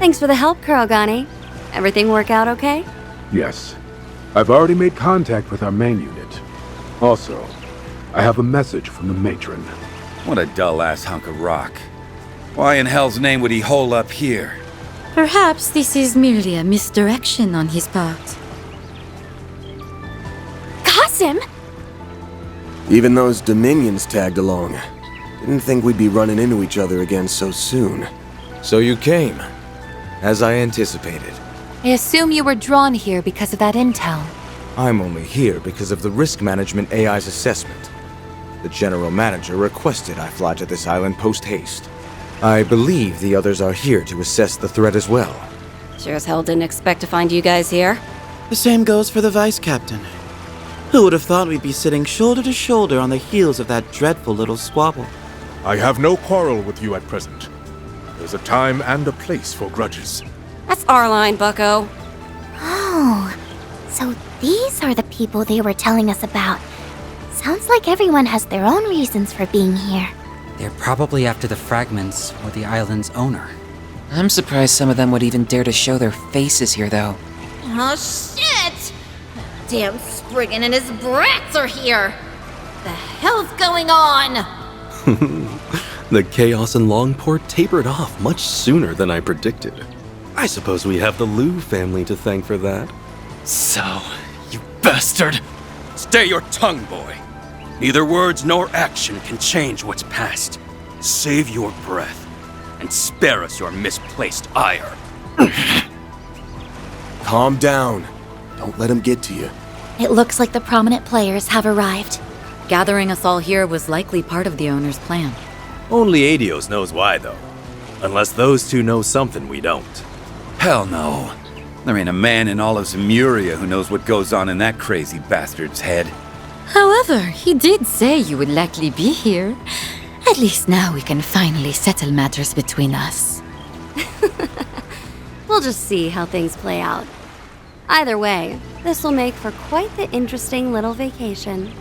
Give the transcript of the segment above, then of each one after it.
Thanks for the help, Kurogane. Everything work out okay? Yes. I've already made contact with our main unit. Also, I have a message from the matron. What a dull-ass hunk of rock. Why in hell's name would he hole up here? Perhaps this is merely a misdirection on his part. Qasim! Even those Dominions tagged along. Didn't think we'd be running into each other again so soon. So you came, as I anticipated. I assume you were drawn here because of that intel. I'm only here because of the risk management AI's assessment. The general manager requested I fly to this island post-haste. I believe the others are here to assess the threat as well. Sure as hell didn't expect to find you guys here. The same goes for the Vice Captain. Who would have thought we'd be sitting shoulder to shoulder on the heels of that dreadful little squabble? I have no quarrel with you at present. There's a time and a place for grudges. That's our line, bucko. Oh, so these are the people they were telling us about. Sounds like everyone has their own reasons for being here. They're probably after the fragments or the island's owner. I'm surprised some of them would even dare to show their faces here, though. Oh, shit! Damn Spriggan and his brats are here! The hell's going on? The chaos in Longport tapered off much sooner than I predicted. I suppose we have the Liu family to thank for that. So, you bastard! Stay your tongue, boy. Neither words nor action can change what's past. Save your breath, and spare us your misplaced ire. Calm down. Don't let him get to you. It looks like the prominent players have arrived. Gathering us all here was likely part of the owner's plan. Only Adios knows why, though. Unless those two know something we don't. Hell no. There ain't a man in all of Zemuria who knows what goes on in that crazy bastard's head. However, he did say you would likely be here. At least now we can finally settle matters between us. We'll just see how things play out. Either way, this will make for quite the interesting little vacation.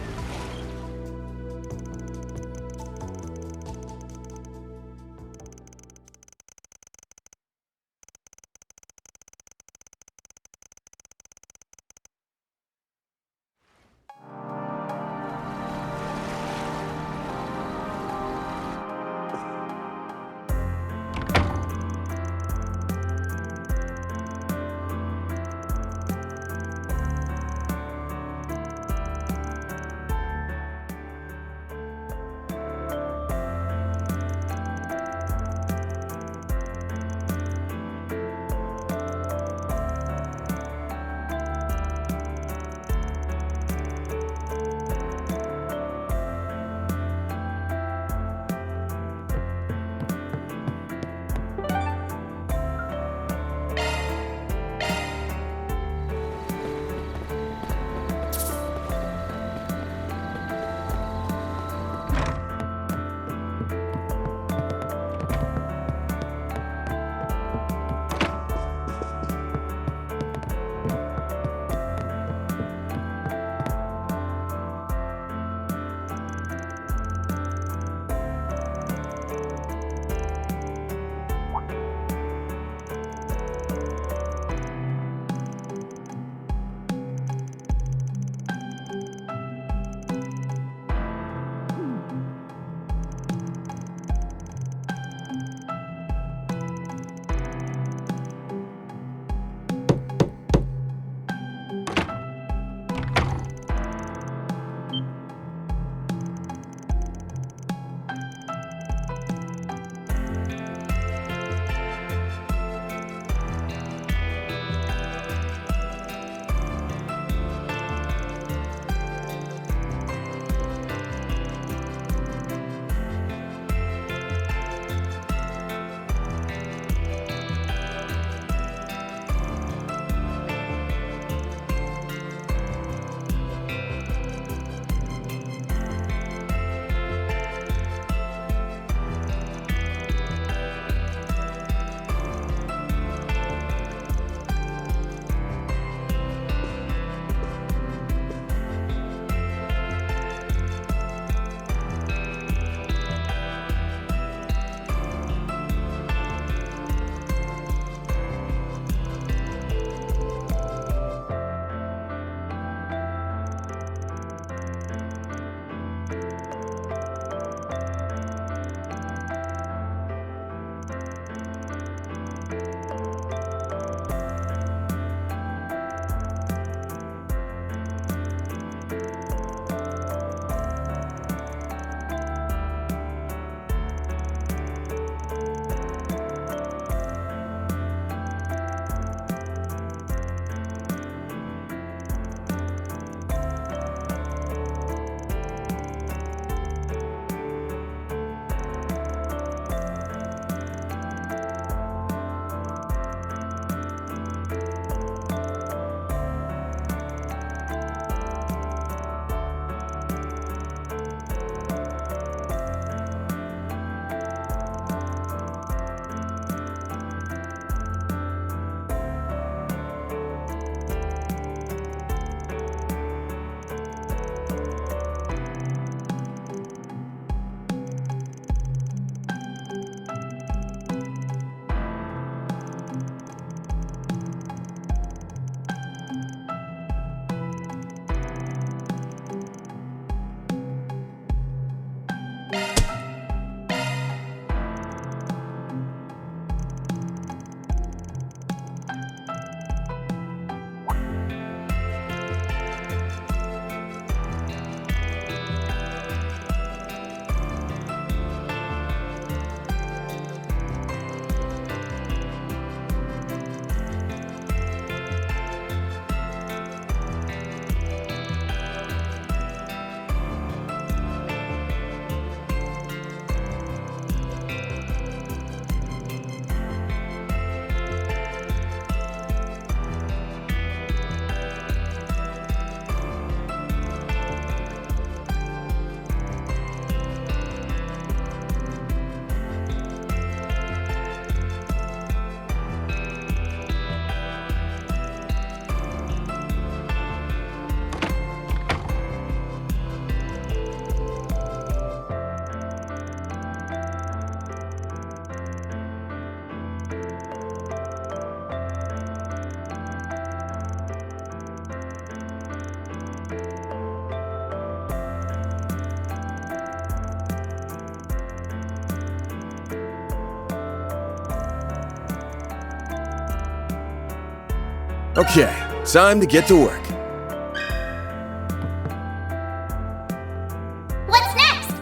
Okay, time to get to work. What's next?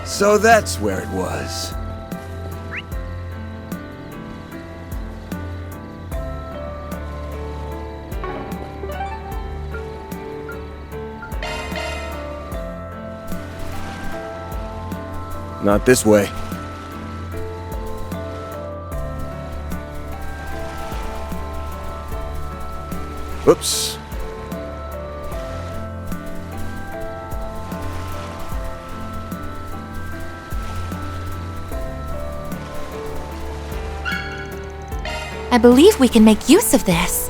So that's where it was. Not this way. Oops. I believe we can make use of this.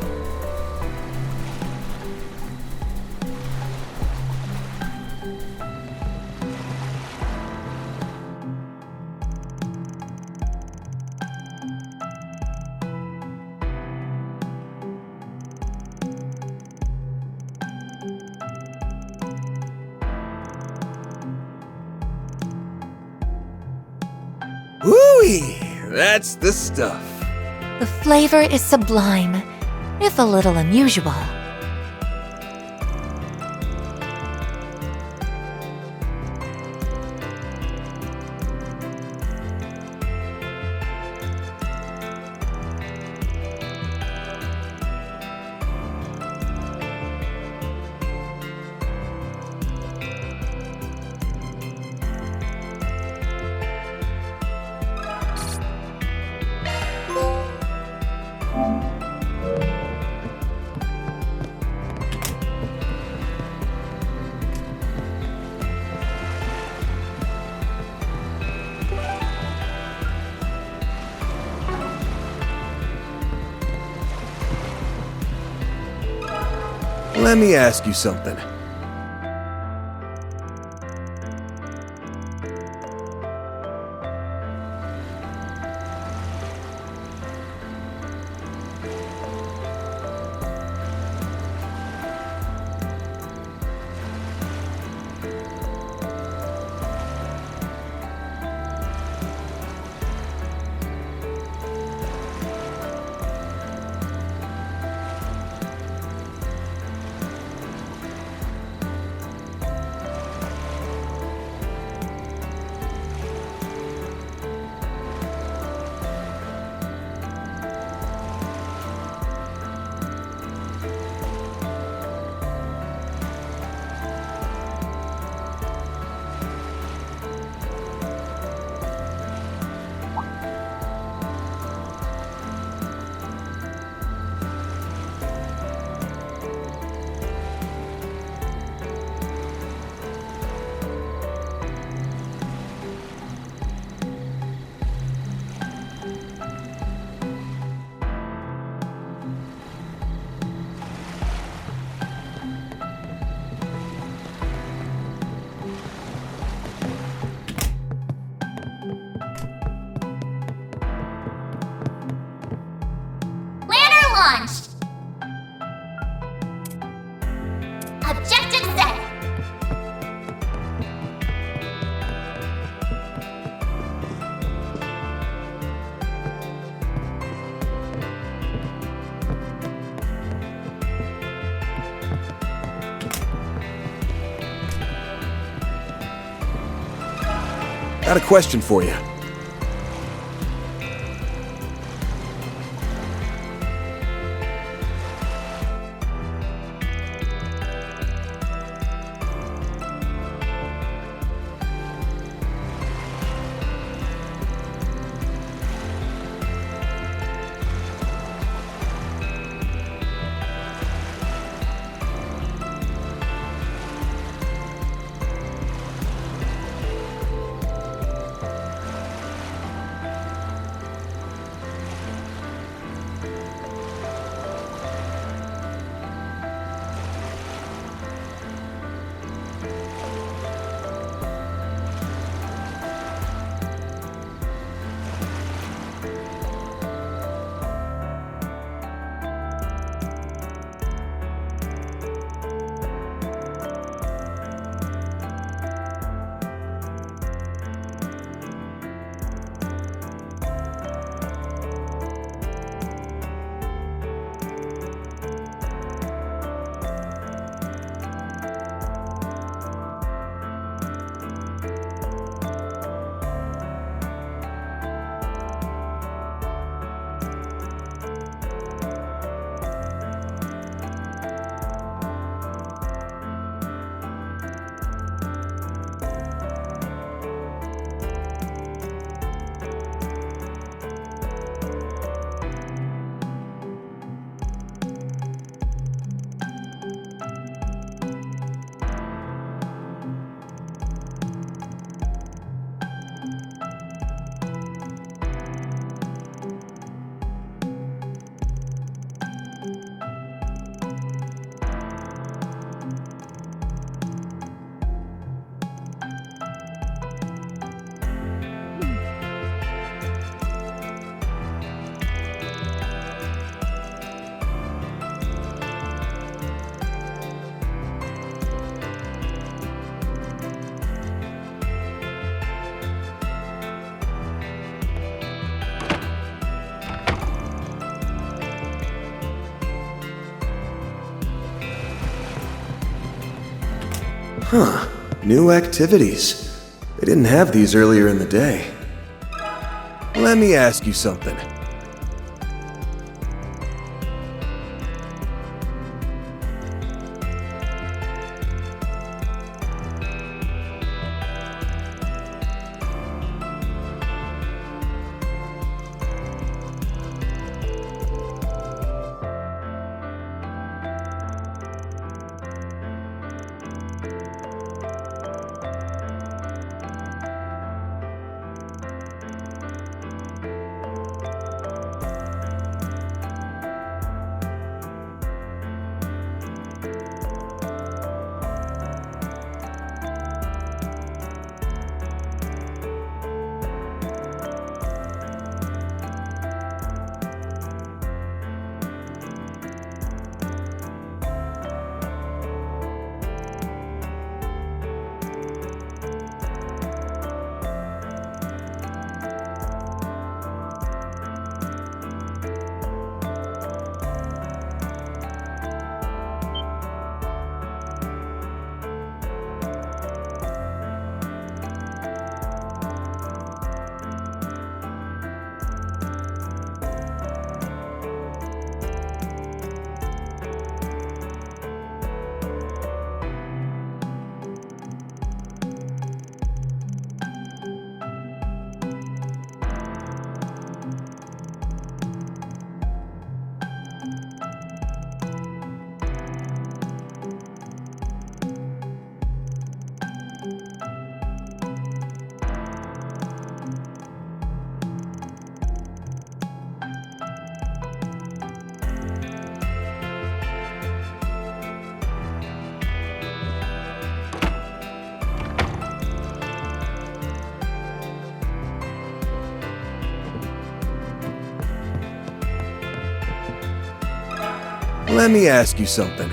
Whoo-wee! That's the stuff. The flavor is sublime, if a little unusual. Let me ask you something. Got a question for you. Huh. New activities. They didn't have these earlier in the day. Let me ask you something. Let me ask you something.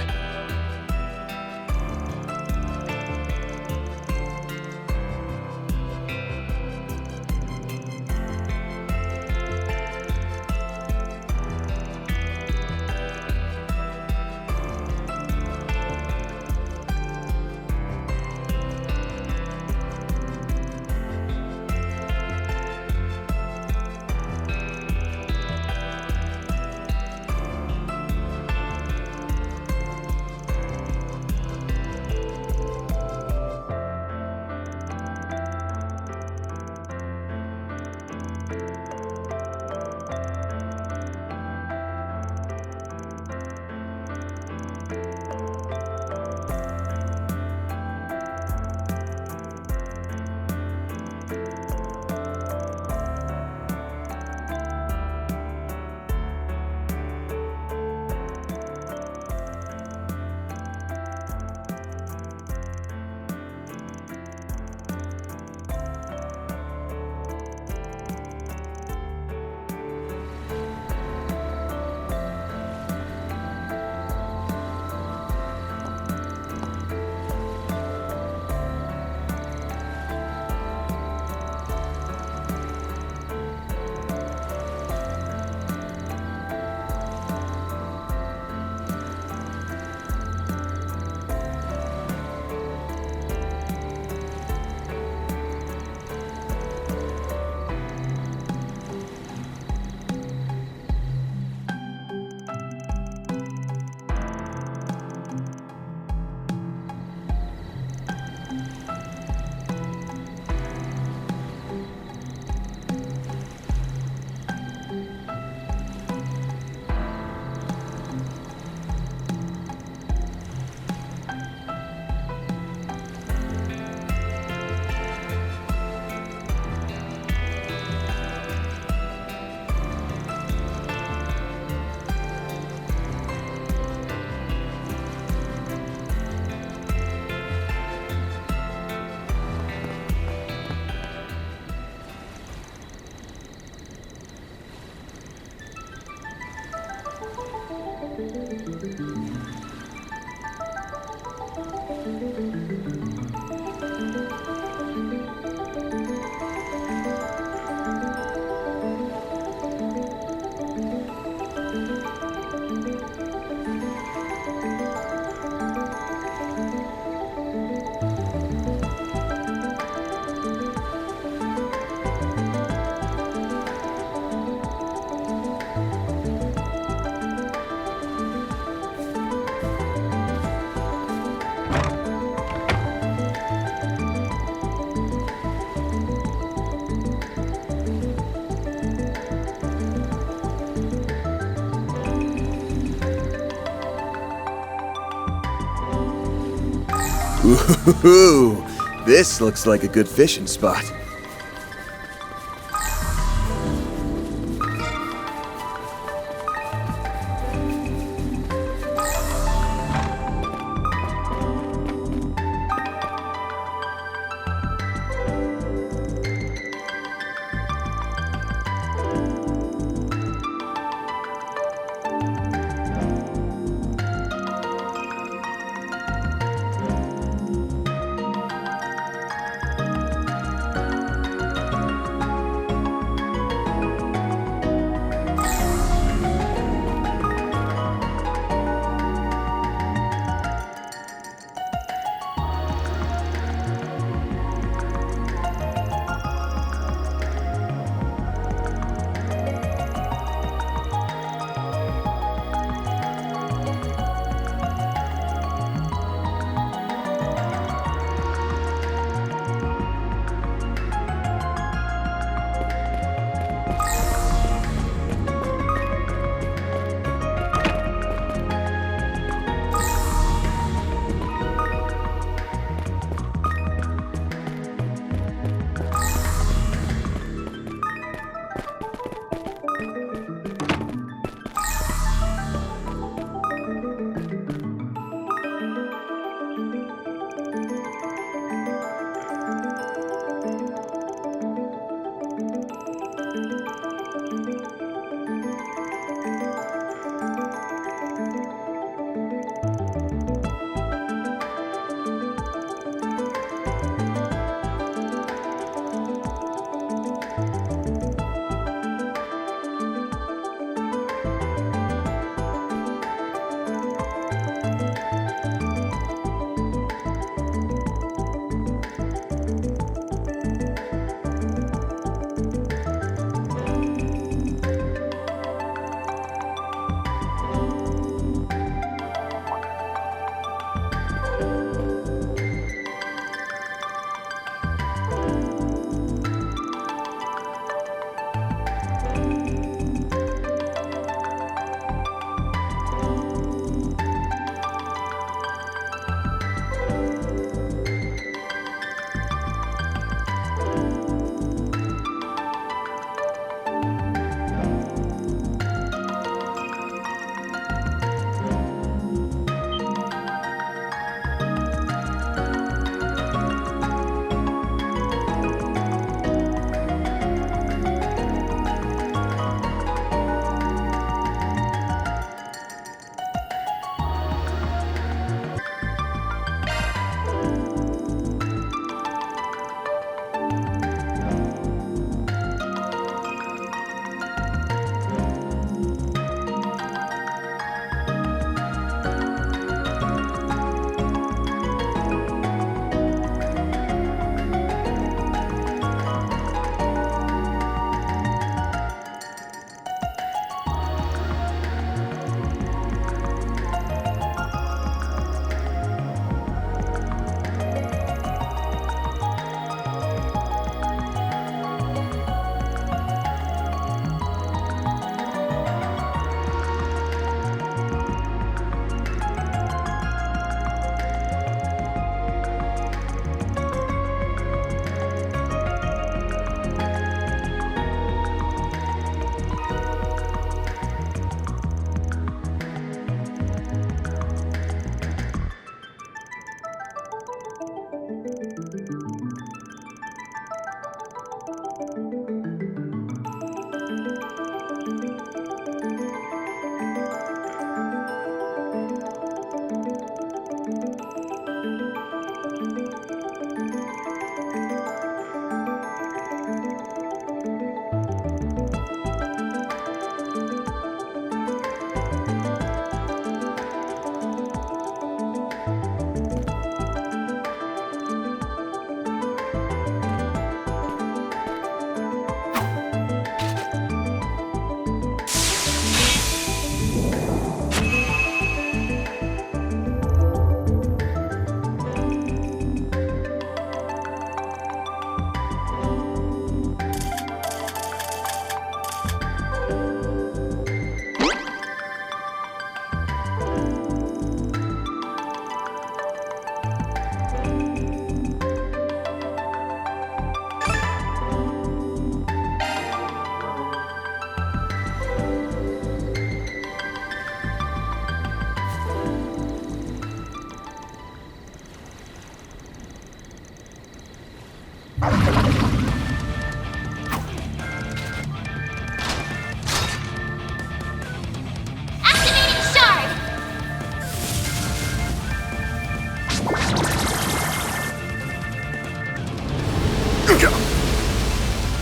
Ooh, this looks like a good fishing spot.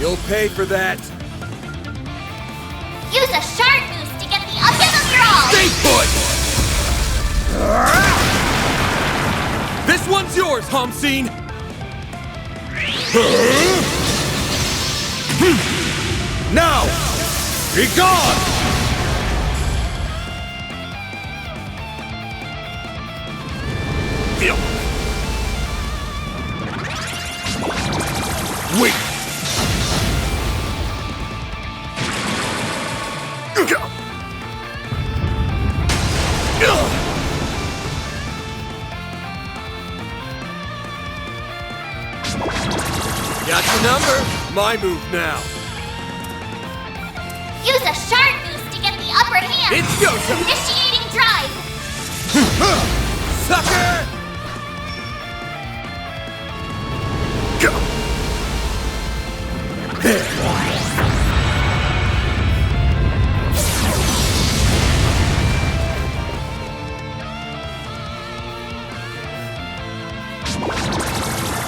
You'll pay for that! Use a shard boost to get the uphill of your all! Stay put! This one's yours, Homseen! Now! Be gone! Wait! Got your number. My move now. Use a shard boost to get the upper hand! It's go time! Initiating drive! Sucker! Go! There!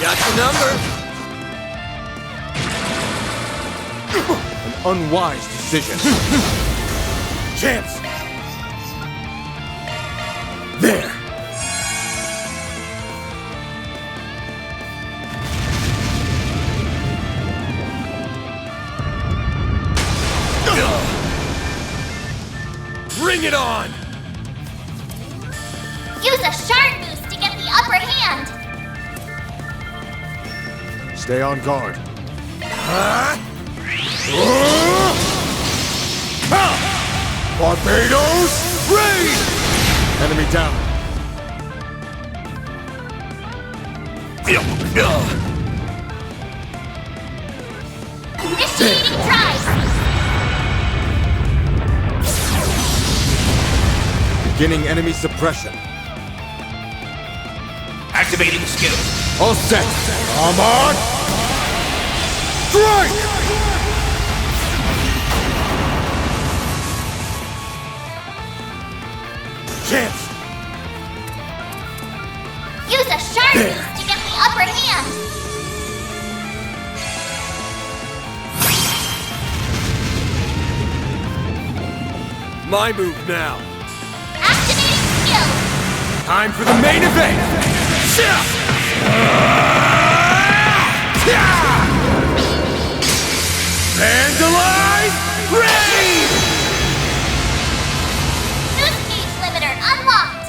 Got your number. An unwise decision. Chance. There. Bring it on! Use a shard boost to get the upper hand! Stay on guard. Barbados! Rayne! Enemy down. Initiating drive! Beginning enemy suppression. Activating skill. All set. Come on! Strike! Chance. Use a shard boost to get the upper hand! My move now. Activating skill! Time for the main event. Vandalize! Rayne! Boost gauge limiter unlocked!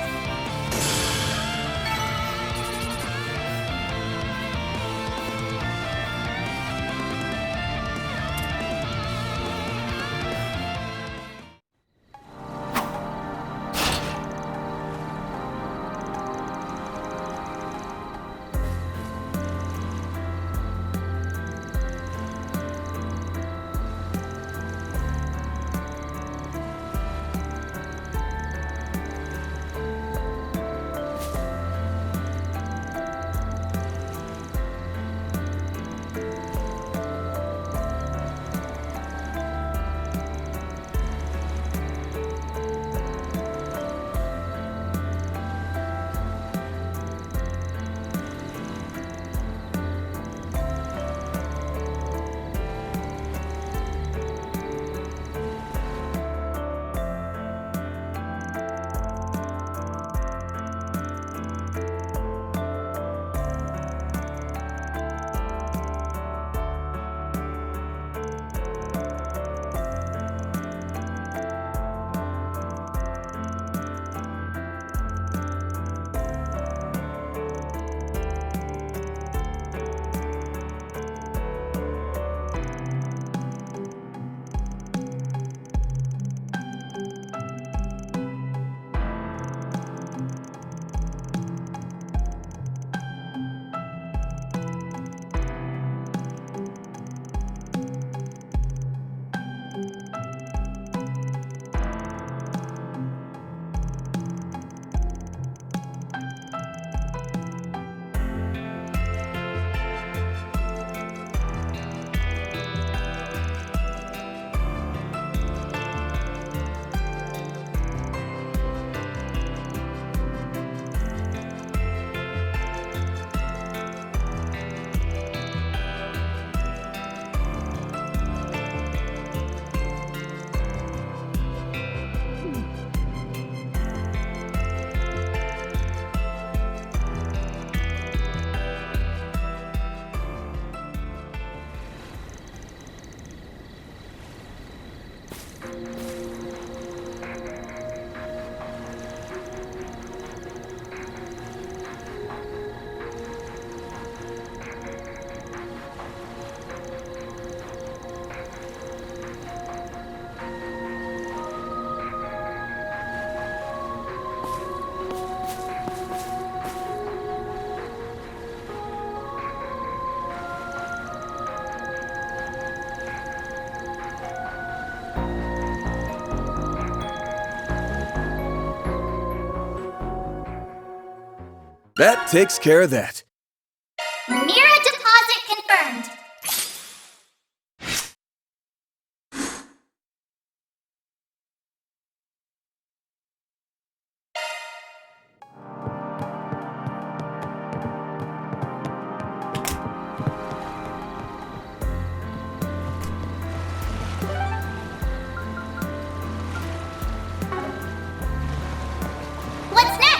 That takes care of that. Mira deposit confirmed. What's next?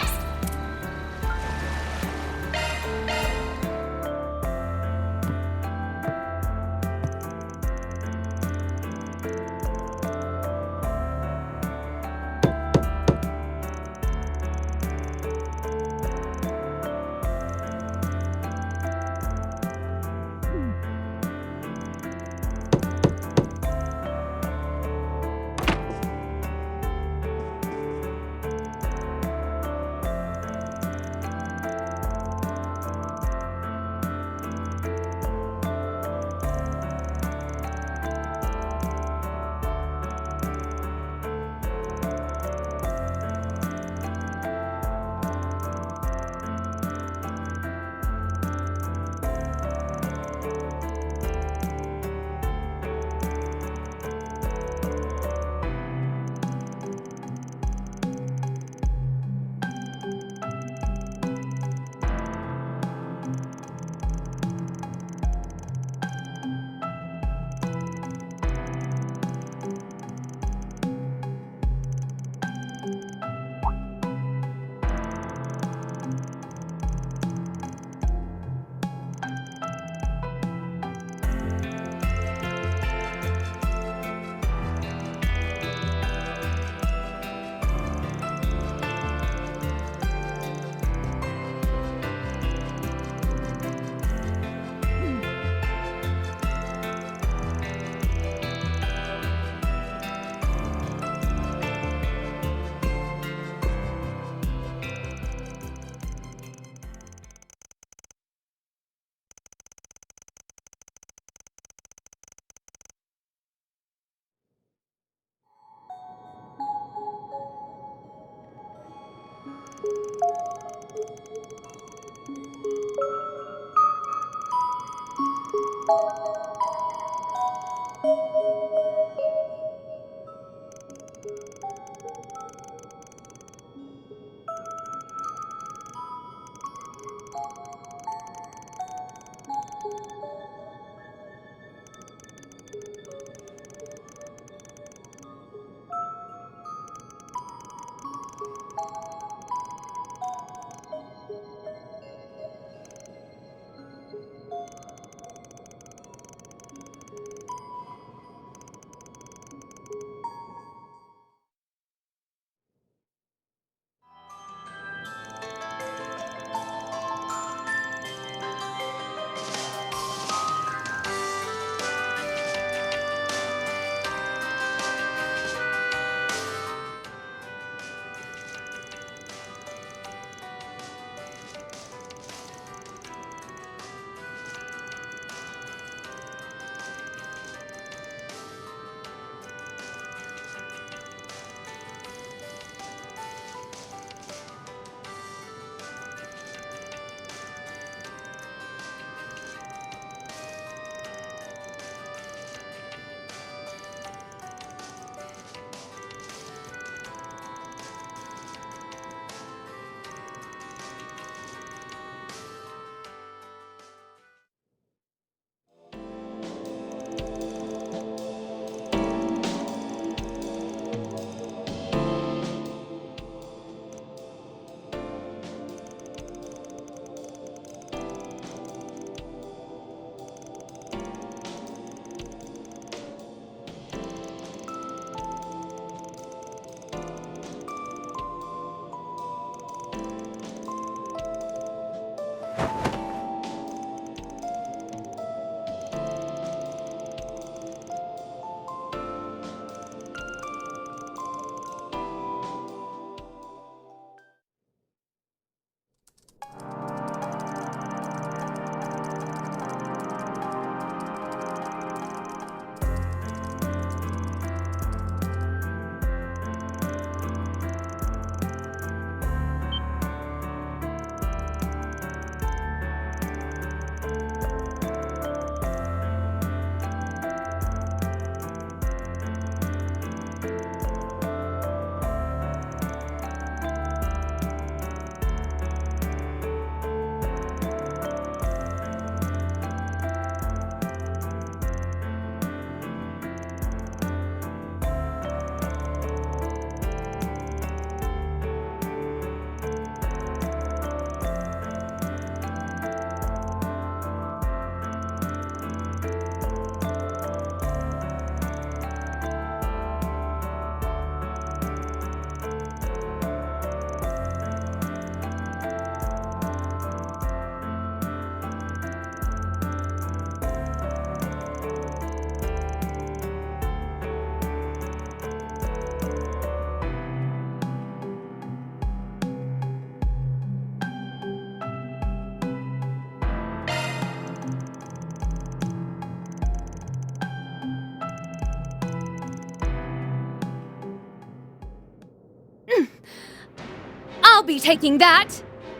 be taking that!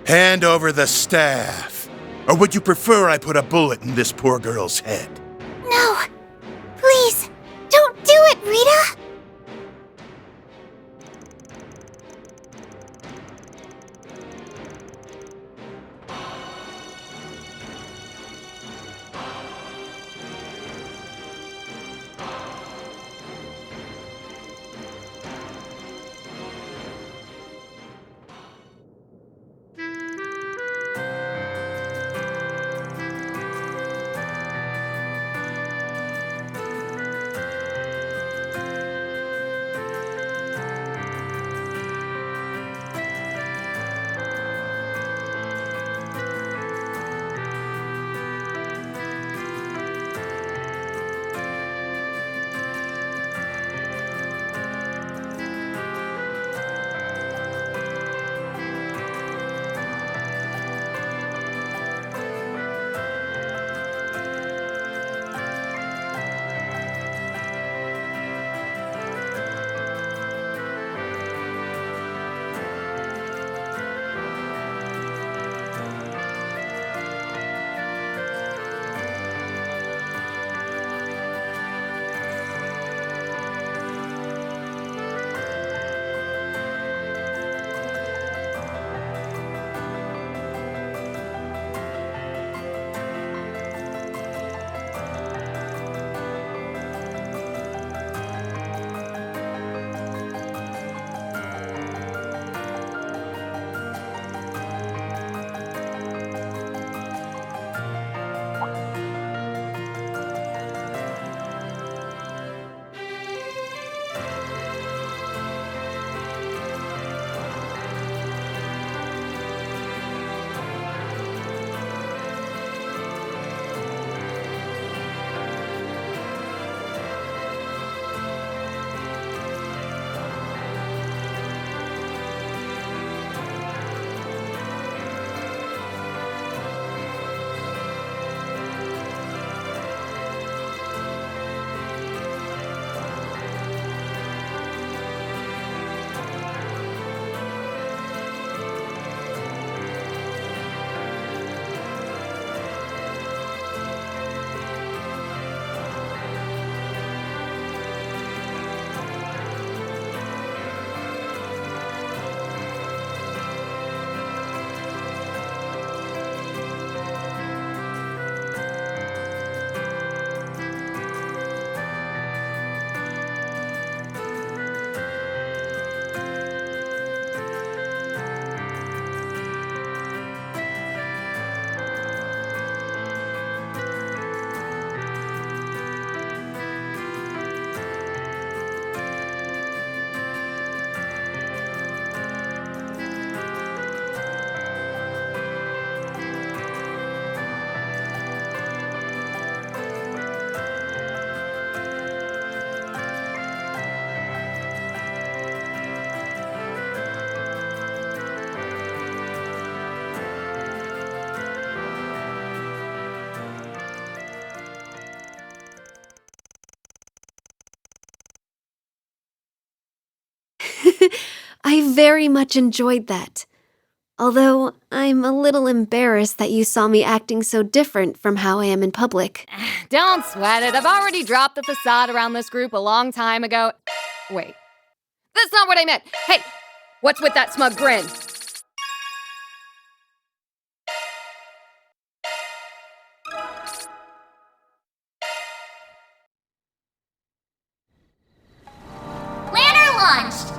Hand over the staff. Or would you prefer I put a bullet in this poor girl's head? No! Please, don't do it, Rita! I very much enjoyed that. Although, I'm a little embarrassed that you saw me acting so different from how I am in public. Don't sweat it. I've already dropped the facade around this group a long time ago. Wait. That's not what I meant. Hey, what's with that smug grin? Planner launched!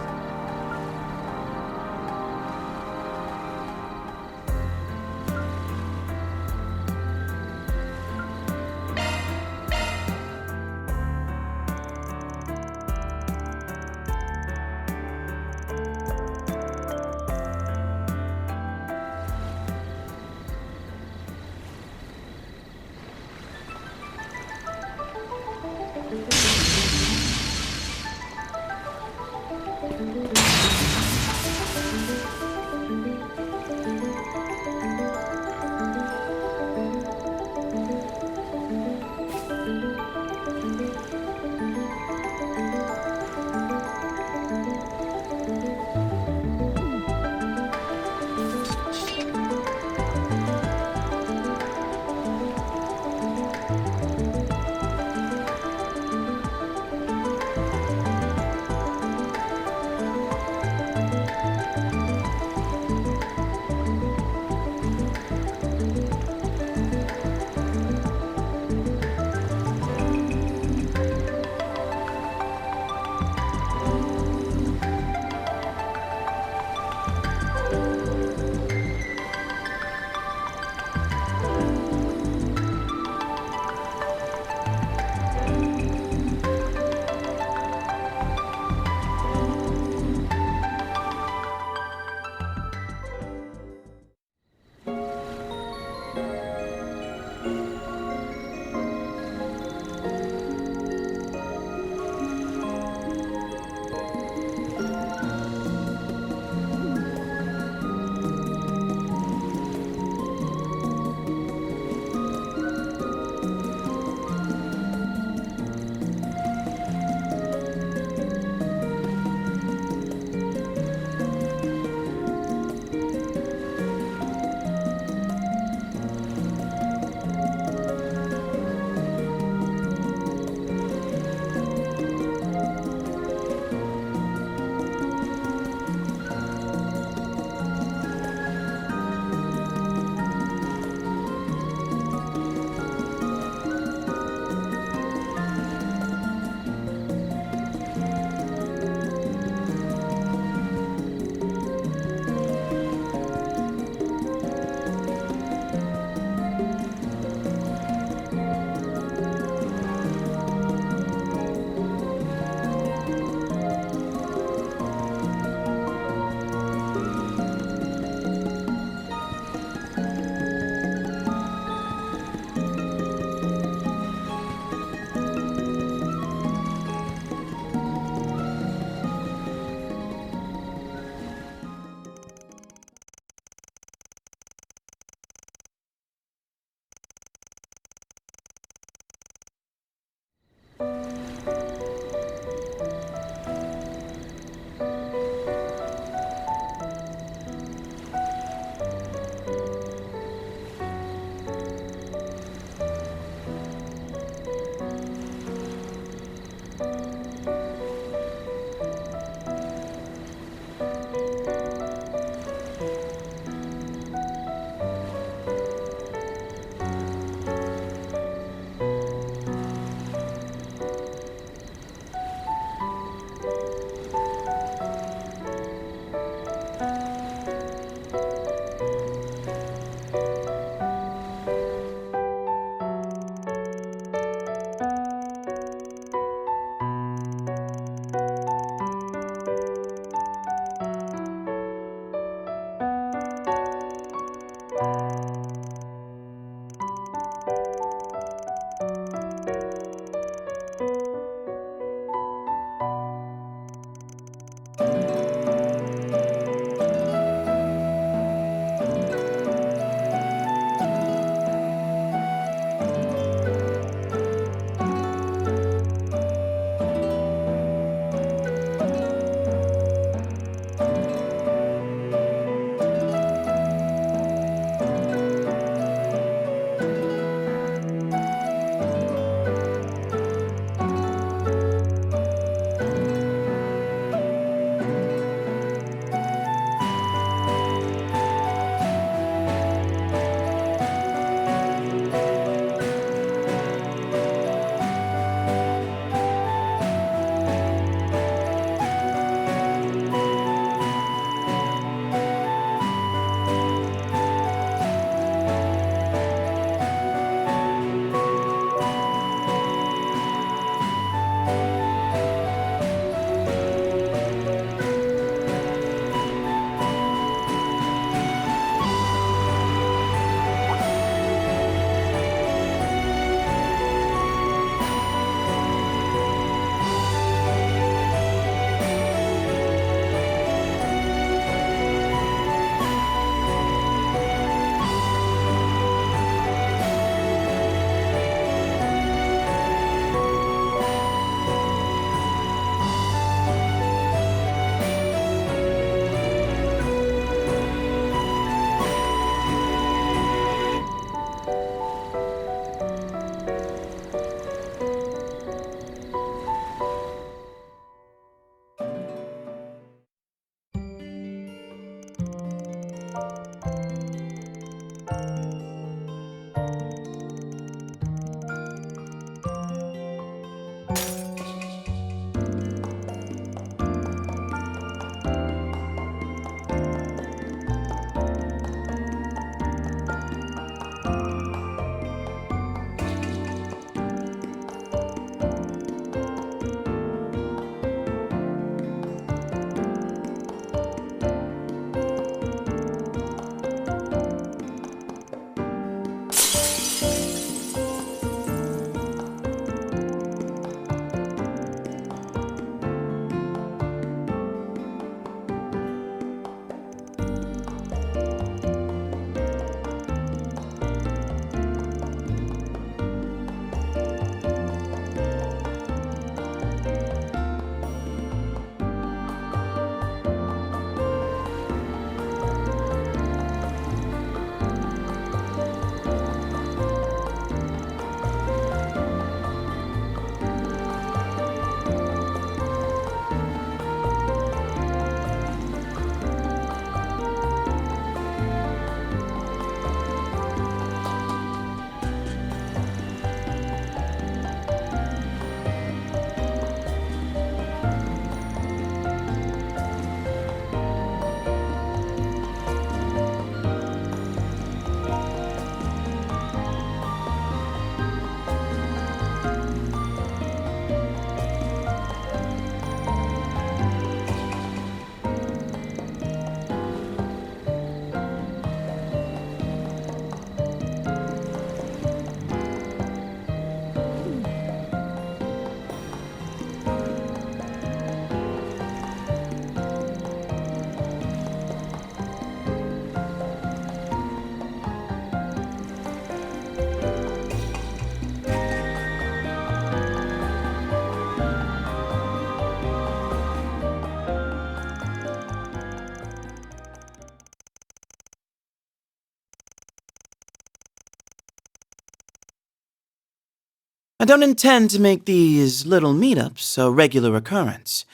I don't intend to make these little meetups a regular occurrence,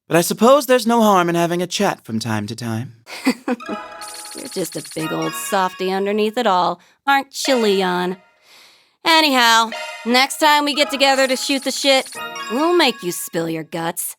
but I suppose there's no harm in having a chat from time to time. You're just a big old softy underneath it all, aren't you, Leon? Anyhow, next time we get together to shoot the shit, we'll make you spill your guts.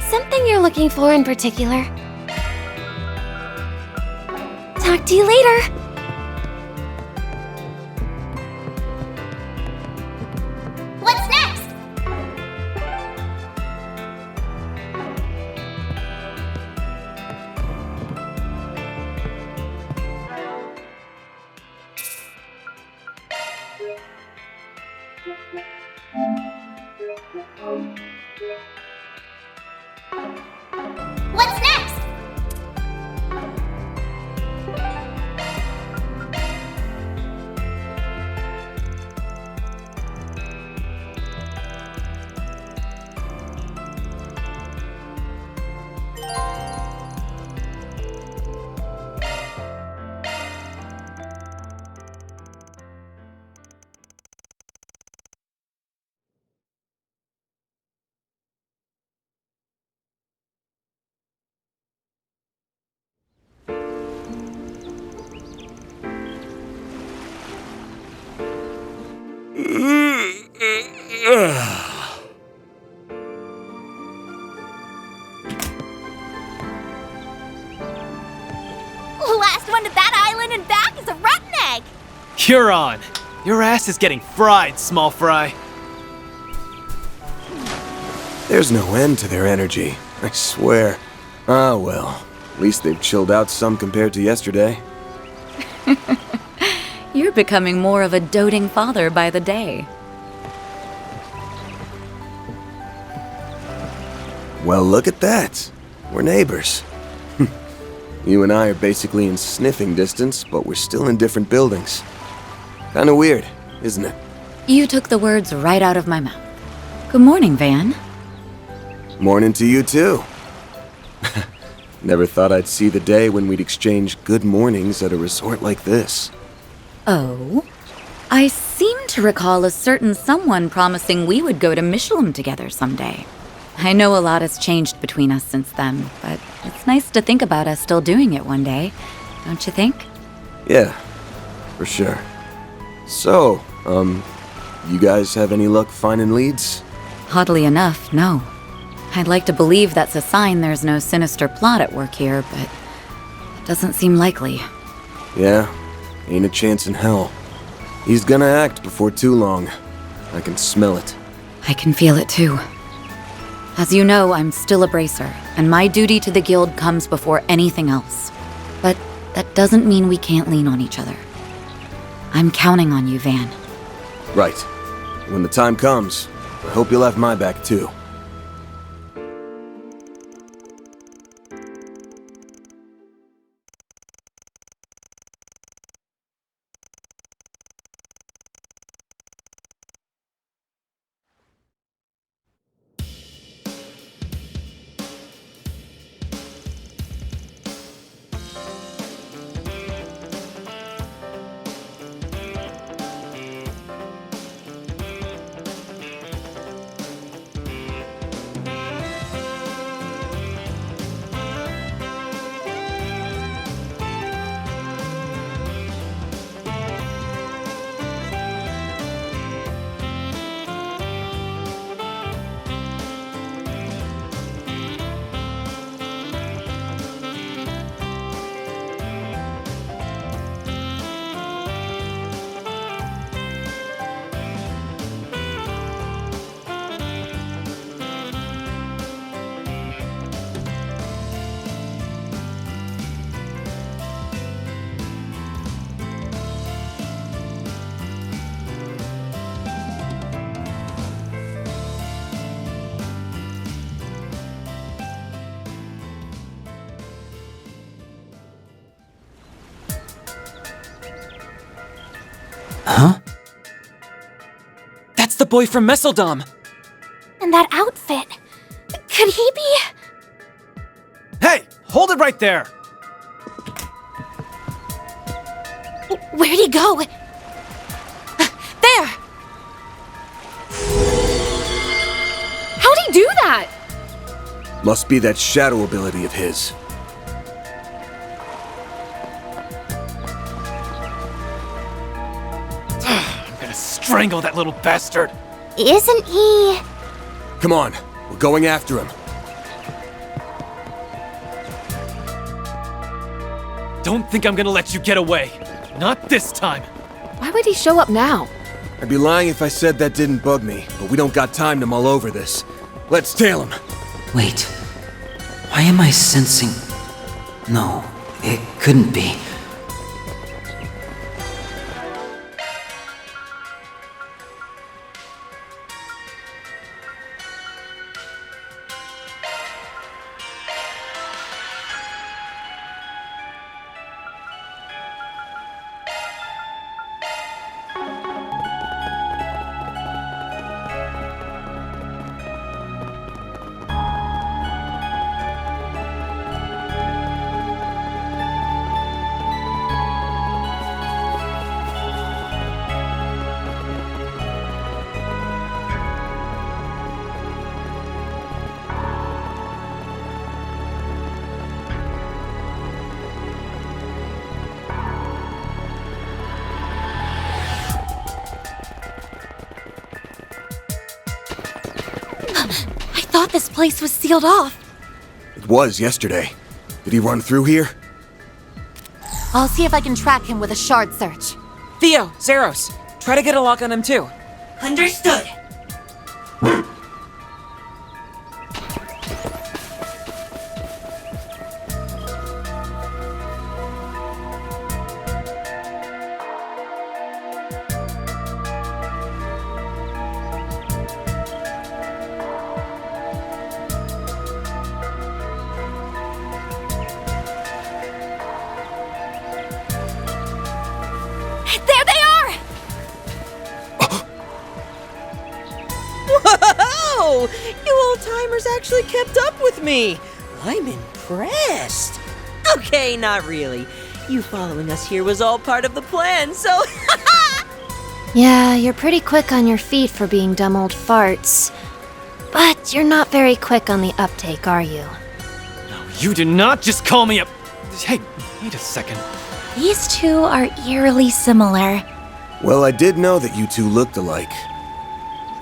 something you're looking for in particular? Talk to you later. What's next? What's next? Last one to that island and back is a rotten egg! You're on! Your ass is getting fried, small fry. There's no end to their energy, I swear. Ah well, at least they've chilled out some compared to yesterday. You're becoming more of a doting father by the day. Well, look at that. We're neighbors. You and I are basically in sniffing distance, but we're still in different buildings. Kinda weird, isn't it? You took the words right out of my mouth. Good morning, Van. Morning to you, too. Never thought I'd see the day when we'd exchange good mornings at a resort like this. Oh? I seem to recall a certain someone promising we would go to Michelin together someday. I know a lot has changed between us since then, but it's nice to think about us still doing it one day, don't you think? Yeah, for sure. So, you guys have any luck finding leads? Oddly enough, no. I'd like to believe that's a sign there's no sinister plot at work here, but it doesn't seem likely. Yeah, ain't a chance in hell. He's gonna act before too long. I can smell it. I can feel it too. As you know, I'm still a bracer, and my duty to the guild comes before anything else. But that doesn't mean we can't lean on each other. I'm counting on you, Van. Right. When the time comes, I hope you'll have my back too. Huh? That's the boy from Messeldom! And that outfit. Could he be? Hey! Hold it right there! Where'd he go? There! How'd he do that? Must be that shadow ability of his. I'm gonna strangle that little bastard! Isn't he? Come on, we're going after him. don't think I'm gonna let you get away. Not this time. Why would he show up now? I'd be lying if I said that didn't bug me, but we don't got time to mull over this. Let's tail him. Wait. Why am I sensing... No, it couldn't be. I thought this place was sealed off. It was yesterday. Did he run through here? I'll see if I can track him with a shard search. Theo, Zeros, try to get a lock on him too. Understood. There they are! Whoa! You old-timers actually kept up with me. I'm impressed. Okay, not really. You following us here was all part of the plan, so... Yeah, you're pretty quick on your feet for being dumb old farts. But you're not very quick on the uptake, are you? You did not just call me a... Hey, wait a second. These two are eerily similar. Well, I did know that you two looked alike.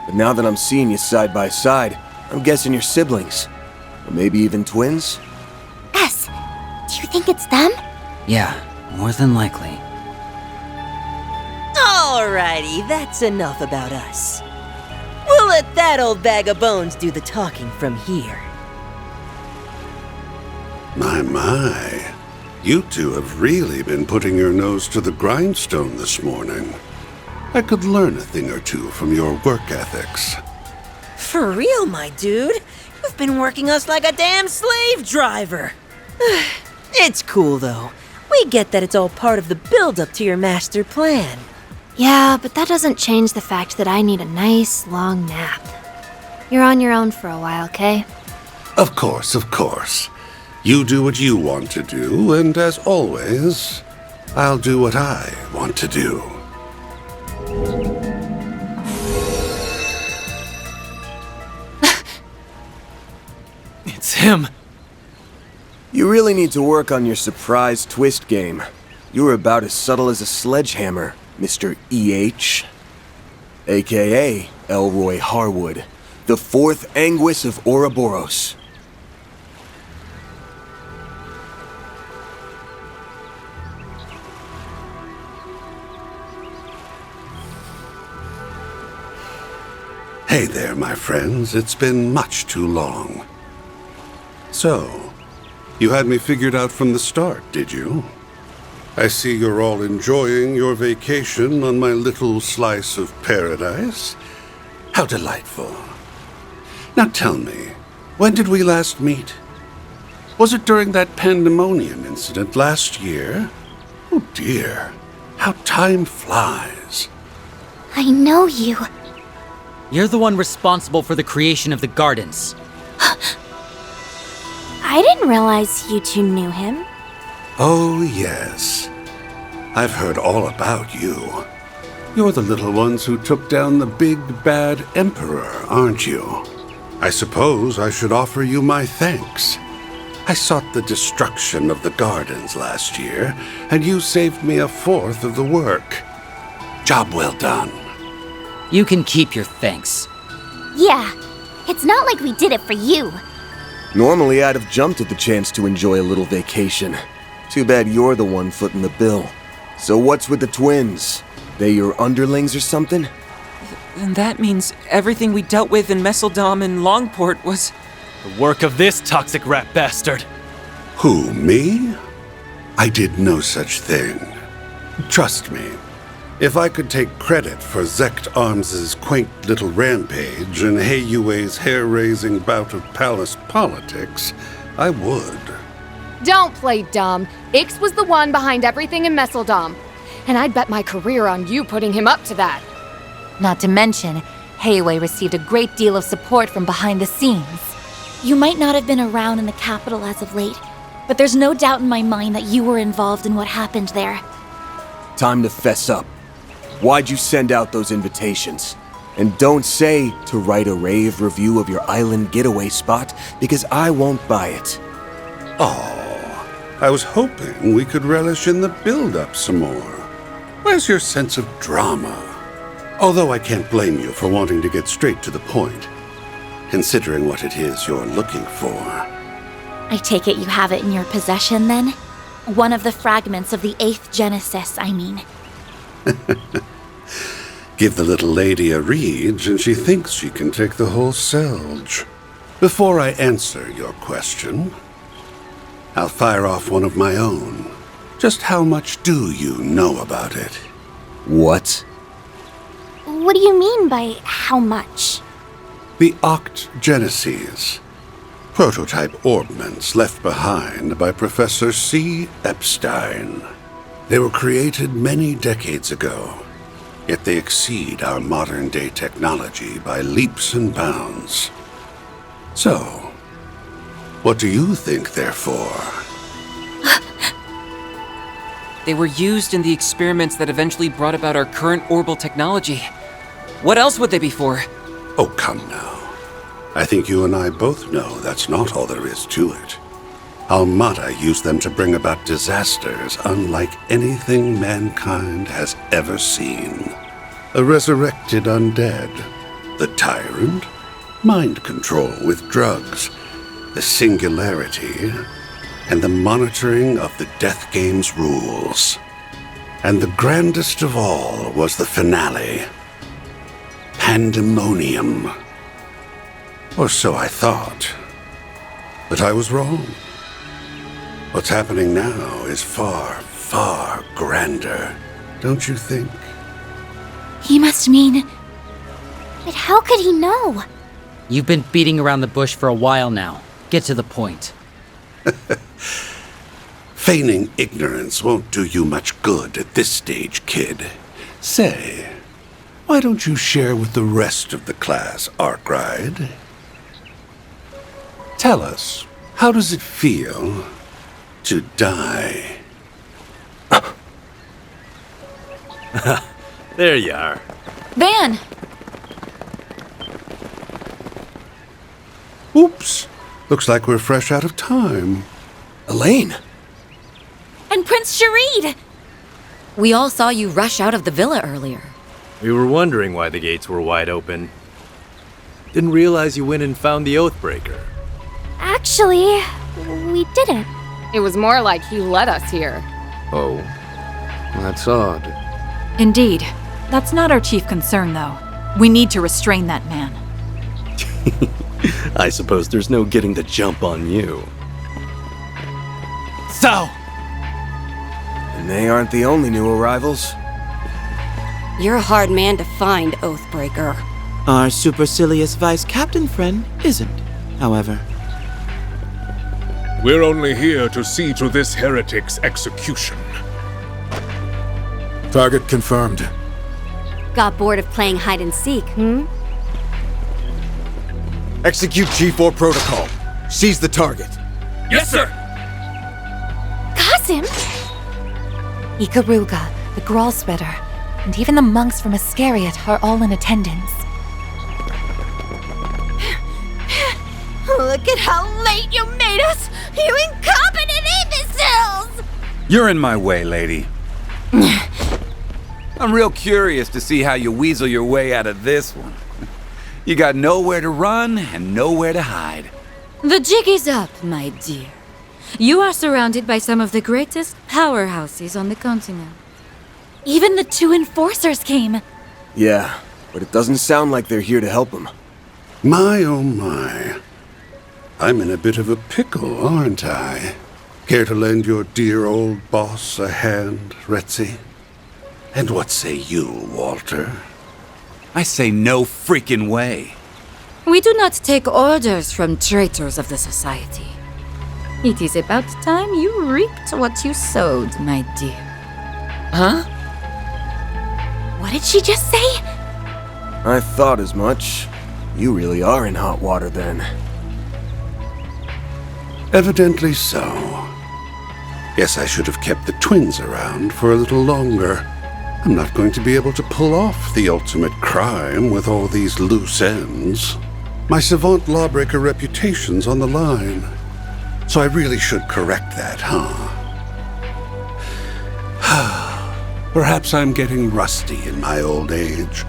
But now that I'm seeing you side by side, I'm guessing you're siblings. Or maybe even twins? S, do you think it's them? Yeah, more than likely. Alrighty, that's enough about us. We'll let that old bag of bones do the talking from here. My. You two have really been putting your nose to the grindstone this morning. I could learn a thing or two from your work ethics. For real, my dude. You've been working us like a damn slave driver. It's cool, though. We get that it's all part of the build-up to your master plan. Yeah, but that doesn't change the fact that I need a nice, long nap. You're on your own for a while, Kay? Of course, of course. You do what you want to do, and as always, I'll do what I want to do. It's him. You really need to work on your surprise twist game. You were about as subtle as a sledgehammer, Mr. E.H. AKA Ellroy Harwood, the fourth Anguis of Ouroboros. Hey there, my friends. It's been much too long. So, you had me figured out from the start, did you? I see you're all enjoying your vacation on my little slice of paradise. How delightful. Now tell me, when did we last meet? Was it during that pandemonium incident last year? Oh dear, how time flies. I know you. You're the one responsible for the creation of the gardens. I didn't realize you two knew him. Oh, yes. I've heard all about you. You're the little ones who took down the big, bad Emperor, aren't you? I suppose I should offer you my thanks. I sought the destruction of the gardens last year, and you saved me a fourth of the work. Job well done. You can keep your thanks. Yeah, it's not like we did it for you. Normally, I'd have jumped at the chance to enjoy a little vacation. Too bad you're the one footing the bill. So what's with the twins? They your underlings or something? Then that means everything we dealt with in Messeldom and Longport was... The work of this toxic rat bastard. Who, me? I did no such thing. Trust me, if I could take credit for Zect Arms' quaint little rampage and Heiyue's hair-raising bout of palace politics, I would. Don't play dumb. Ix was the one behind everything in Messeldom. And I'd bet my career on you putting him up to that. Not to mention, Heiyue received a great deal of support from behind the scenes. You might not have been around in the capital as of late, but there's no doubt in my mind that you were involved in what happened there. Time to fess up. Why'd you send out those invitations? And don't say to write a rave review of your island getaway spot, because I won't buy it. Oh, I was hoping we could relish in the build-up some more. Where's your sense of drama? Although I can't blame you for wanting to get straight to the point, considering what it is you're looking for. I take it you have it in your possession, then? One of the fragments of the Oct-Genesis, I mean. Give the little lady a read, and she thinks she can take the whole Selge. Before I answer your question, I'll fire off one of my own. Just how much do you know about it? What? What do you mean by how much? The Oct-Genesis. Prototype orbments left behind by Professor C. Epstein. They were created many decades ago, yet they exceed our modern-day technology by leaps and bounds. So, what do you think they're for? They were used in the experiments that eventually brought about our current orbital technology. What else would they be for? Oh, come now. I think you and I both know that's not all there is to it. Almata used them to bring about disasters unlike anything mankind has ever seen. A resurrected undead, the tyrant, mind control with drugs, the singularity, and the monitoring of the Death Game's rules. And the grandest of all was the finale. Pandemonium. Or so I thought. But I was wrong. What's happening now is far, far grander, don't you think? He must mean... But how could he know? You've been beating around the bush for a while now. Get to the point. Feigning ignorance won't do you much good at this stage, kid. Say, why don't you share with the rest of the class, Arkride? Tell us, how does it feel to die? There you are. Van! Oops. Looks like we're fresh out of time. Elaine! And Prince Gerard! We all saw you rush out of the villa earlier. We were wondering why the gates were wide open. Didn't realize you went and found the Oathbreaker. Actually, we didn't. It was more like he led us here. Oh, that's odd. Indeed. That's not our chief concern, though. We need to restrain that man. I suppose there's no getting the jump on you. So! And they aren't the only new arrivals. You're a hard man to find, Oathbreaker. Our supercilious vice captain friend isn't, however. We're only here to see to this heretic's execution. Target confirmed. Got bored of playing hide and seek, Execute G4 protocol. Seize the target. Yes, sir! Kasim? Ikaruga, the Grawl Spreader, and even the monks from Iscariot are all in attendance. Look at how late you made us, you incompetent imbeciles! You're in my way, lady. I'm real curious to see how you weasel your way out of this one. You got nowhere to run and nowhere to hide. The jig is up, my dear. You are surrounded by some of the greatest powerhouses on the continent. Even the 2 enforcers came. Yeah, but it doesn't sound like they're here to help him. My oh my. I'm in a bit of a pickle, aren't I? Care to lend your dear old boss a hand, Retzi? And what say you, Walter? I say no freaking way. We do not take orders from traitors of the society. It is about time you reaped what you sowed, my dear. Huh? What did she just say? I thought as much. You really are in hot water then. Evidently so. Guess I should have kept the twins around for a little longer. I'm not going to be able to pull off the ultimate crime with all these loose ends. My savant lawbreaker reputation's on the line. So I really should correct that, huh? Perhaps I'm getting rusty in my old age.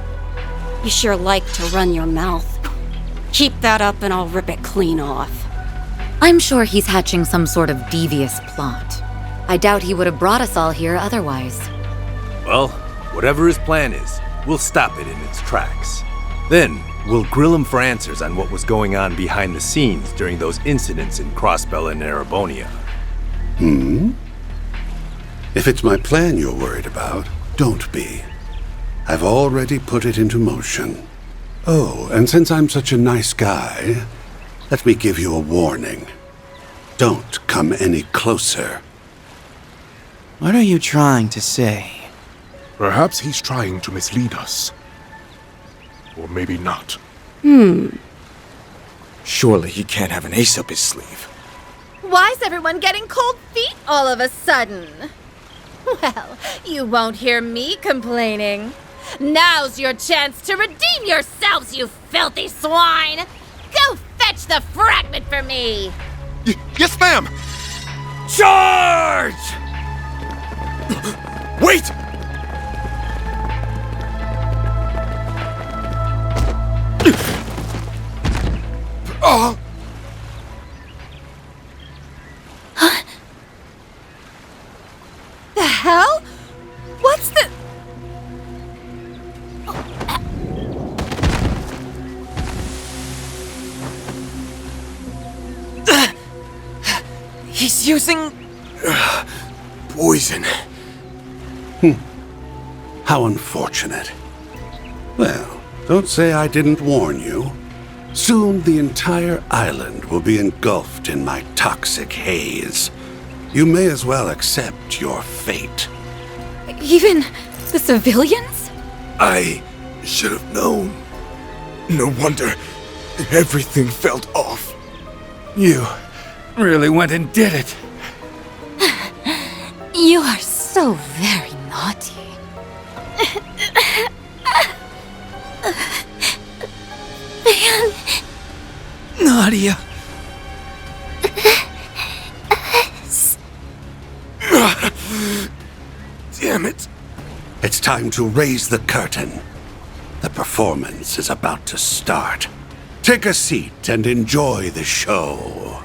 You sure like to run your mouth. Keep that up and I'll rip it clean off. I'm sure he's hatching some sort of devious plot. I doubt he would have brought us all here otherwise. Well, whatever his plan is, we'll stop it in its tracks. Then, we'll grill him for answers on what was going on behind the scenes during those incidents in Crossbell and Erebonia. If it's my plan you're worried about, don't be. I've already put it into motion. Oh, and since I'm such a nice guy, let me give you a warning. Don't come any closer. What are you trying to say? Perhaps he's trying to mislead us. Or maybe not. Surely he can't have an ace up his sleeve. Why's everyone getting cold feet all of a sudden? Well, you won't hear me complaining. Now's your chance to redeem yourselves, you filthy swine! Go fetch the fragment for me! Yes, ma'am! Charge! Wait! The hell? What's the... He's using... Poison. How unfortunate. Well, don't say I didn't warn you. Soon the entire island will be engulfed in my toxic haze. You may as well accept your fate. Even the civilians? I should have known. No wonder everything felt off. You really went and did it. You are so very naughty. Man. Nadia. Damn it. It's time to raise the curtain. The performance is about to start. Take a seat and enjoy the show.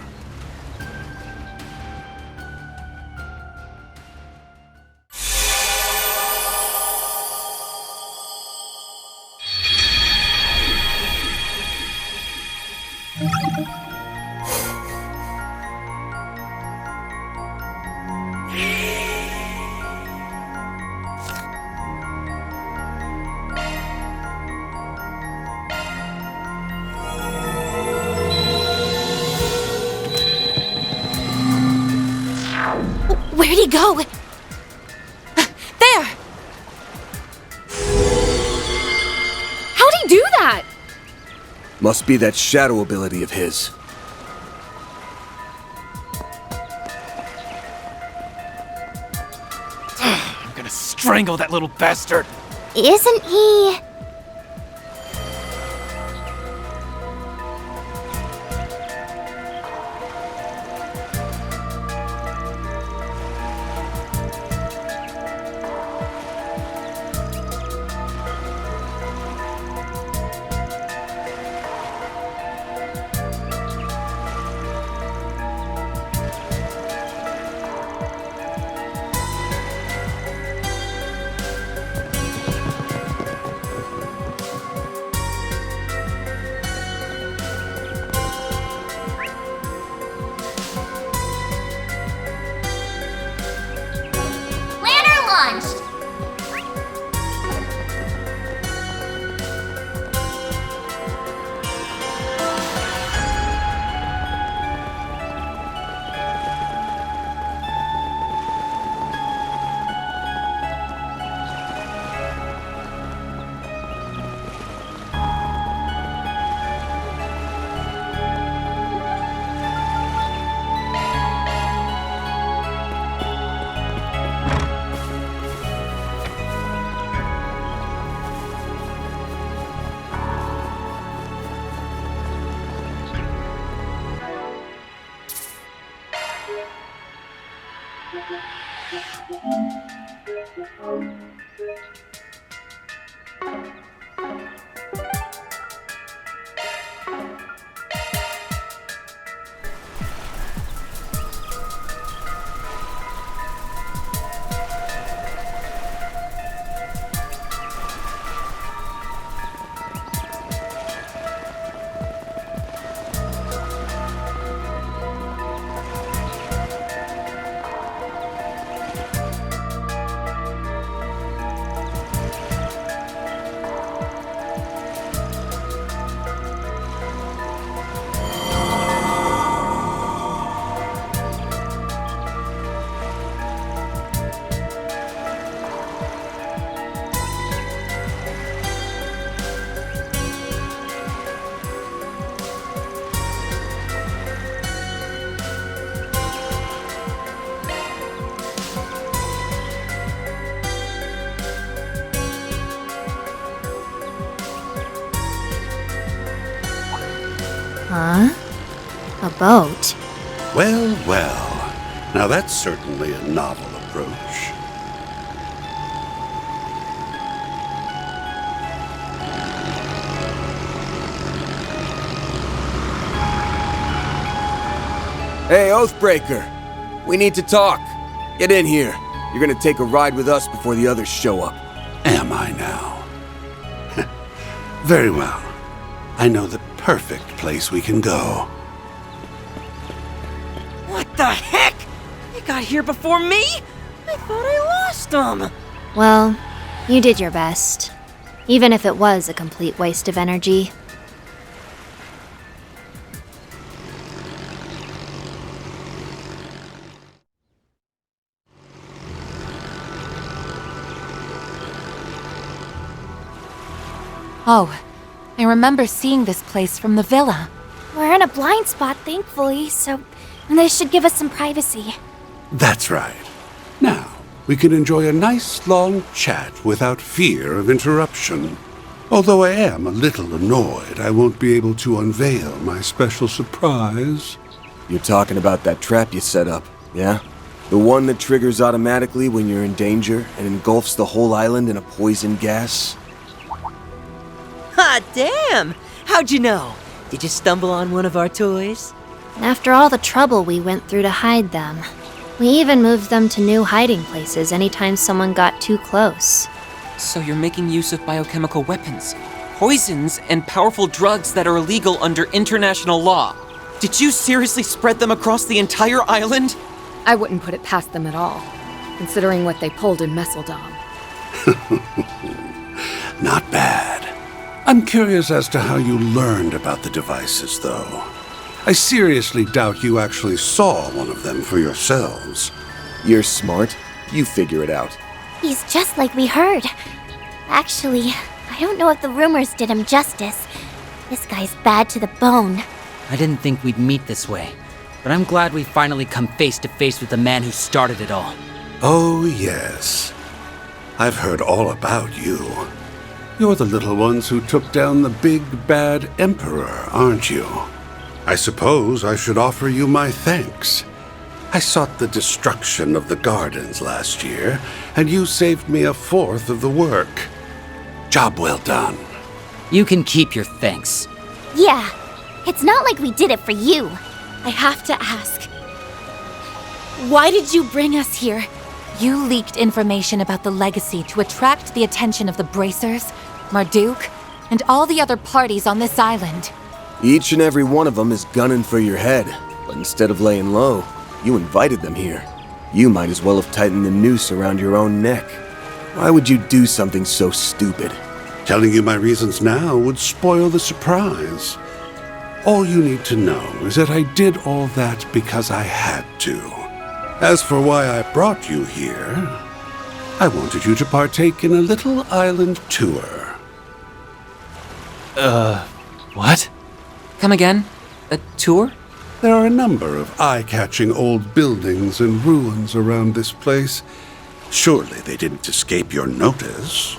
Where'd he go? There! How'd he do that? Must be that shadow ability of his. I'm gonna strangle that little bastard. Isn't he... Huh? A boat? Well, well. Now that's certainly a novel approach. Hey, Oathbreaker! We need to talk. Get in here. You're gonna take a ride with us before the others show up. Am I now? Very well. I know the perfect place we can go. What the heck? They got here before me? I thought I lost them. Well, you did your best. Even if it was a complete waste of energy. Oh, I remember seeing this place from the villa. We're in a blind spot, thankfully, so this should give us some privacy. That's right. Now, we can enjoy a nice long chat without fear of interruption. Although I am a little annoyed I won't be able to unveil my special surprise. You're talking about that trap you set up, yeah? The one that triggers automatically when you're in danger and engulfs the whole island in a poison gas? Hot damn! How'd you know? Did you stumble on one of our toys? After all the trouble we went through to hide them, we even moved them to new hiding places anytime someone got too close. So you're making use of biochemical weapons, poisons, and powerful drugs that are illegal under international law. Did you seriously spread them across the entire island? I wouldn't put it past them at all, considering what they pulled in Messeldom. Not bad. I'm curious as to how you learned about the devices, though. I seriously doubt you actually saw one of them for yourselves. You're smart. You figure it out. He's just like we heard. Actually, I don't know if the rumors did him justice. This guy's bad to the bone. I didn't think we'd meet this way, but I'm glad we finally come face to face with the man who started it all. Oh, yes. I've heard all about you. You're the little ones who took down the big bad emperor, aren't you? I suppose I should offer you my thanks. I sought the destruction of the gardens last year, and you saved me a fourth of the work. Job well done. You can keep your thanks. Yeah, it's not like we did it for you. I have to ask, why did you bring us here? You leaked information about the legacy to attract the attention of the Bracers, Marduk, and all the other parties on this island. Each and every one of them is gunning for your head, but instead of laying low, you invited them here. You might as well have tightened the noose around your own neck. Why would you do something so stupid? Telling you my reasons now would spoil the surprise. All you need to know is that I did all that because I had to. As for why I brought you here, I wanted you to partake in a little island tour. What? Come again? A tour? There are a number of eye-catching old buildings and ruins around this place. Surely they didn't escape your notice.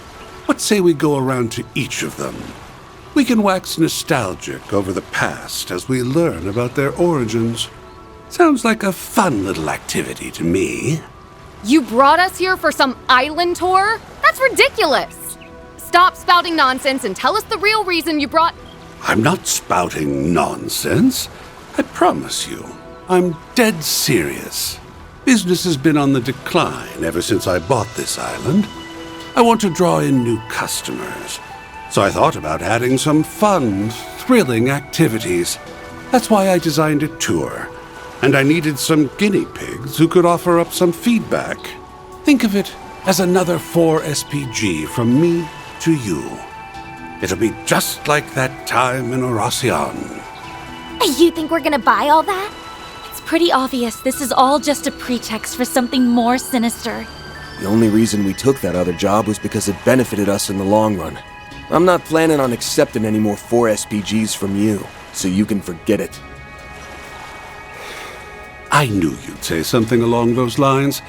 What say we go around to each of them? We can wax nostalgic over the past as we learn about their origins. Sounds like a fun little activity to me. You brought us here for some island tour? That's ridiculous! Stop spouting nonsense and tell us the real reason you brought... I'm not spouting nonsense. I promise you, I'm dead serious. Business has been on the decline ever since I bought this island. I want to draw in new customers, so I thought about adding some fun, thrilling activities. That's why I designed a tour, and I needed some guinea pigs who could offer up some feedback. Think of it as another 4 SPG from me to you. It'll be just like that time in Oracion. You think we're gonna buy all that? It's pretty obvious this is all just a pretext for something more sinister. The only reason we took that other job was because it benefited us in the long run. I'm not planning on accepting any more 4 SPGs from you, so you can forget it. I knew you'd say something along those lines,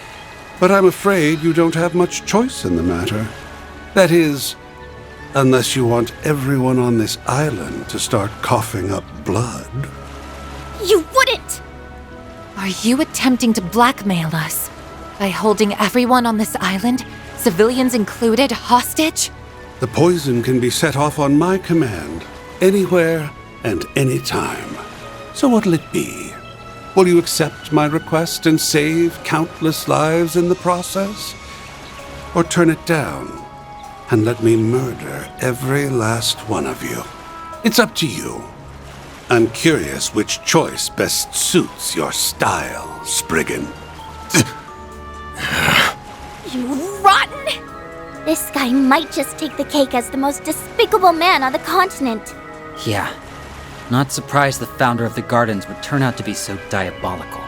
but I'm afraid you don't have much choice in the matter. That is, Unless you want everyone on this island to start coughing up blood. You wouldn't! Are you attempting to blackmail us? By holding everyone on this island, civilians included, hostage? The poison can be set off on my command, anywhere and anytime. So what'll it be? Will you accept my request and save countless lives in the process? Or turn it down and let me murder every last one of you? It's up to you. I'm curious which choice best suits your style, Spriggan. You rotten! This guy might just take the cake as the most despicable man on the continent. Yeah. Not surprised the founder of the Gardens would turn out to be so diabolical.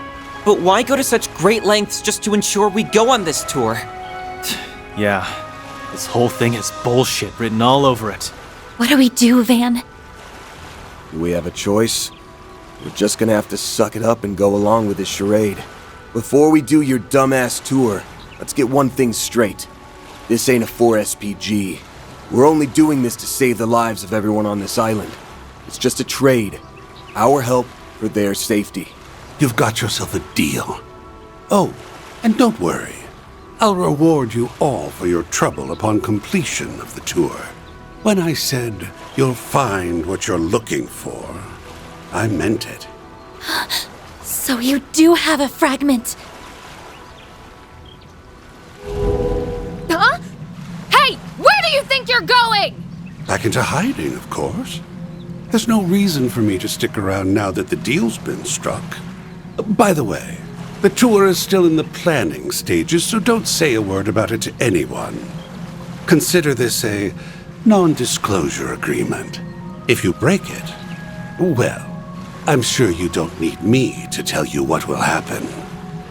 But why go to such great lengths just to ensure we go on this tour? Yeah. This whole thing has bullshit written all over it. What do we do, Van? Do we have a choice? We're just gonna have to suck it up and go along with this charade. Before we do your dumbass tour, let's get one thing straight. This ain't a 4SPG. We're only doing this to save the lives of everyone on this island. It's just a trade. Our help for their safety. You've got yourself a deal. Oh, and don't worry. I'll reward you all for your trouble upon completion of the tour. When I said you'll find what you're looking for, I meant it. So you do have a fragment. Huh? Hey, where do you think you're going? Back into hiding, of course. There's no reason for me to stick around now that the deal's been struck. By the way, the tour is still in the planning stages, so don't say a word about it to anyone. Consider this a non-disclosure agreement. If you break it, well, I'm sure you don't need me to tell you what will happen.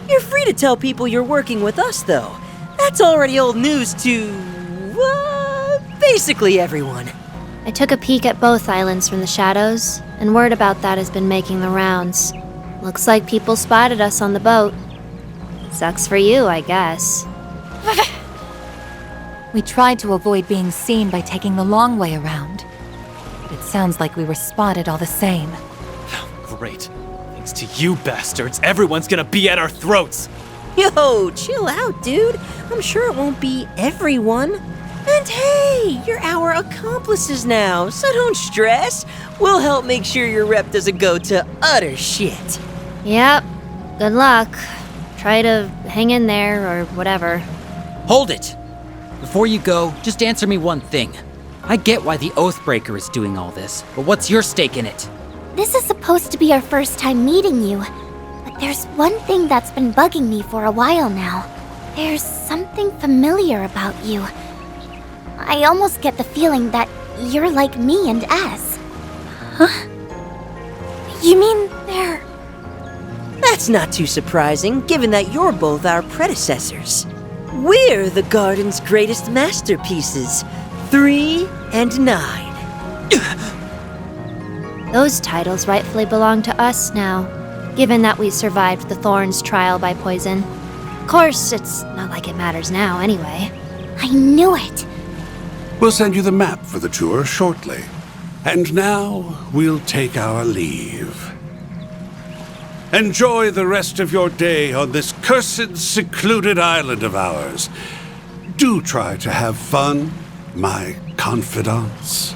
You're free to tell people you're working with us, though. That's already old news to, basically everyone. I took a peek at both islands from the shadows, and word about that has been making the rounds. Looks like people spotted us on the boat. Sucks for you, I guess. We tried to avoid being seen by taking the long way around. But it sounds like we were spotted all the same. Great. Thanks to you bastards, everyone's gonna be at our throats! Yo, chill out, dude. I'm sure it won't be everyone. And hey, you're our accomplices now, so don't stress. We'll help make sure your rep doesn't go to utter shit. Yep. Good luck. Try to hang in there or whatever. Hold it! Before you go, just answer me one thing. I get why the Oathbreaker is doing all this, but what's your stake in it? This is supposed to be our first time meeting you, but there's one thing that's been bugging me for a while now. There's something familiar about you. I almost get the feeling that you're like me and S. Huh? You mean they're... That's not too surprising, given that you're both our predecessors. We're the Garden's greatest masterpieces, 3 and 9. Those titles rightfully belong to us now, given that we survived the Thorns trial by poison. Of course, it's not like it matters now anyway. I knew it! We'll send you the map for the tour shortly. And now, we'll take our leave. Enjoy the rest of your day on this cursed, secluded island of ours. Do try to have fun, my confidants.